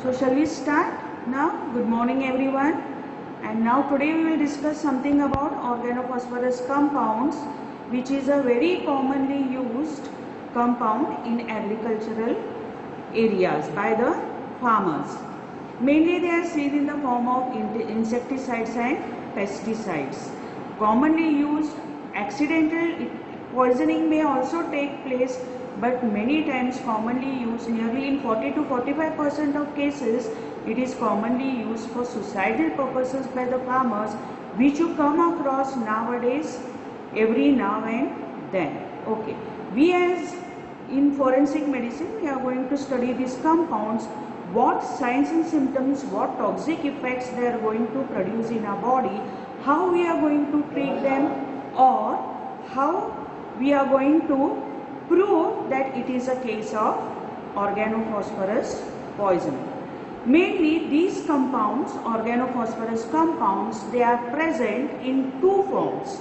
So shall we start now? Good morning everyone. And now today we will discuss something about organophosphorus compounds, which is a very commonly used compound in agricultural areas by the farmers. Mainly they are seen in the form of insecticides and pesticides. Commonly used, accidental poisoning may also take place, but many times commonly used, nearly in 40 to 45% of cases, it is commonly used for suicidal purposes by the farmers, which you come across nowadays every now and then. Okay, we as in forensic medicine, we are going to study these compounds, what signs and symptoms, what toxic effects they are going to produce in our body, how we are going to treat them, or how we are going to prove that it is a case of organophosphorus poisoning. Mainly these compounds, organophosphorus compounds, they are present in two forms,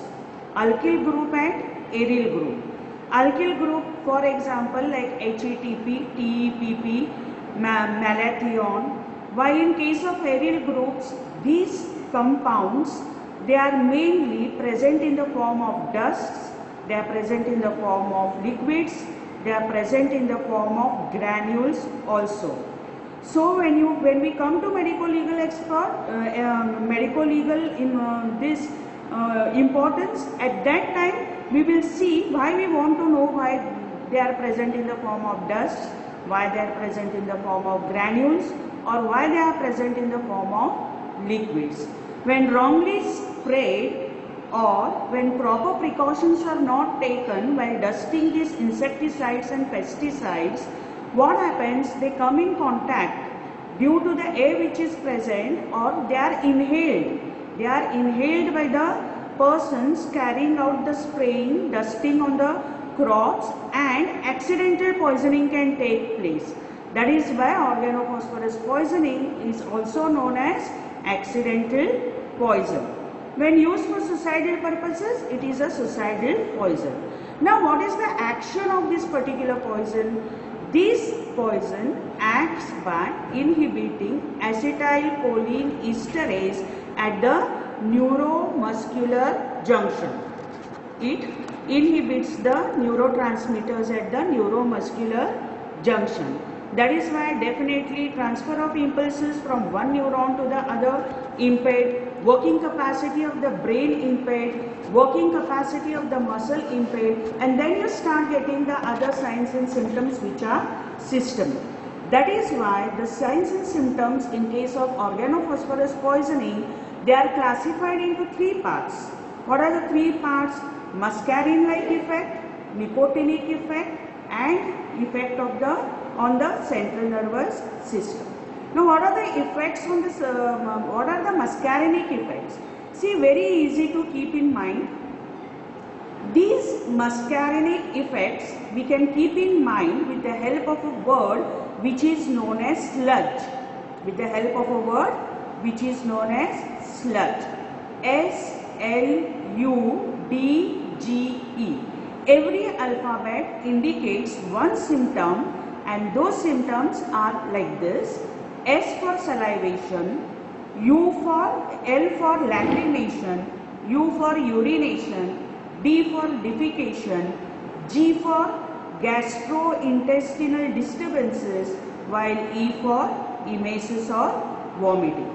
alkyl group and aryl group. Alkyl group, for example, like HETP, TEPP, malathion, while in case of aryl groups, these compounds, they are mainly present in the form of dusts, they are present in the form of liquids, they are present in the form of granules also. So when we come to medico-legal this importance, at that time we will see why we want to know why they are present in the form of dust, why they are present in the form of granules, or why they are present in the form of liquids. When wrongly sprayed or when proper precautions are not taken while dusting these insecticides and pesticides, what happens? They come in contact due to the air which is present, or they are inhaled. They are inhaled by the persons carrying out the spraying, dusting on the crops, and accidental poisoning can take place. That is why organophosphorus poisoning is also known as accidental poison. When used for suicidal purposes, it is a suicidal poison. Now, what is the action of this particular poison? This poison acts by inhibiting acetylcholine esterase at the neuromuscular junction. It inhibits the neurotransmitters at the neuromuscular junction. That is why definitely transfer of impulses from one neuron to the other impaired, working capacity of the brain impaired, working capacity of the muscle impaired, and then you start getting the other signs and symptoms which are systemic. That is why the signs and symptoms in case of organophosphorus poisoning, they are classified into three parts. What are the three parts? Muscarine-like effect, nicotinic effect, and effect of on the central nervous system. Now, what are the effects on this? What are the muscarinic effects? See, very easy to keep in mind. These muscarinic effects we can keep in mind with the help of a word which is known as sludge. With the help of a word which is known as sludge. S-L-U-D-G-E. Every alphabet indicates one symptom, and those symptoms are like this: S for salivation, L for lacrimation, U for urination, D for defecation, G for gastrointestinal disturbances, while E for emesis or vomiting.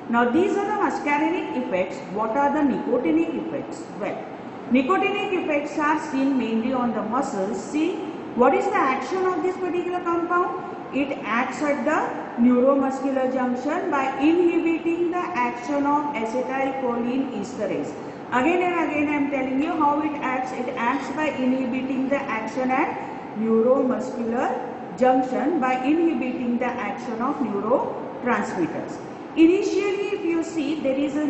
Now these are the muscarinic effects. What are the nicotinic effects? Well, nicotinic effects are seen mainly on the muscles. See, what is the action of this particular compound? It acts at the neuromuscular junction by inhibiting the action of acetylcholine esterase. Again and again I am telling you how it acts. It acts by inhibiting the action at neuromuscular junction by inhibiting the action of neurotransmitters. Initially, if you see, there is a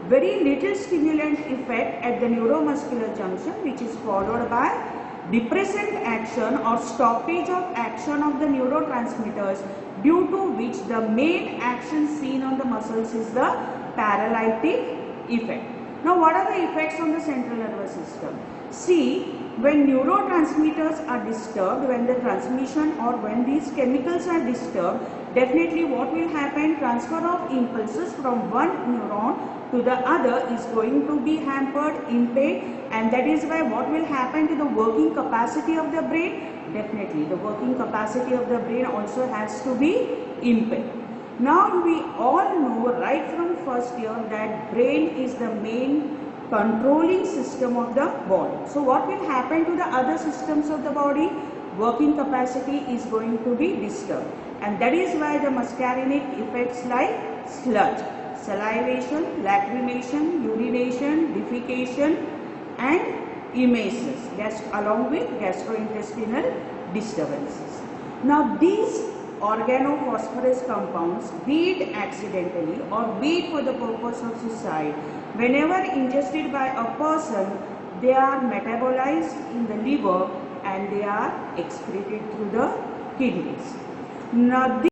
very little stimulant effect at the neuromuscular junction, which is followed by depressant action or stoppage of action of the neurotransmitters, due to which the main action seen on the muscles is the paralytic effect. Now, what are the effects on the central nervous system? See, when neurotransmitters are disturbed, when the transmission or when these chemicals are disturbed, definitely what will happen? Transfer of impulses from one neuron to the other is going to be hampered, impaired, and that is why what will happen to the working capacity of the brain? Definitely the working capacity of the brain also has to be impaired. Now we all know right from first year that brain is the main controlling system of the body. So what will happen to the other systems of the body? Working capacity is going to be disturbed, and that is why the muscarinic effects like sludge, salivation, lacrimation, urination, defecation and emesis along with gastrointestinal disturbances. Now these organophosphorus compounds, be it accidentally or be it for the purpose of suicide, whenever ingested by a person, they are metabolized in the liver and they are excreted through the kidneys. Now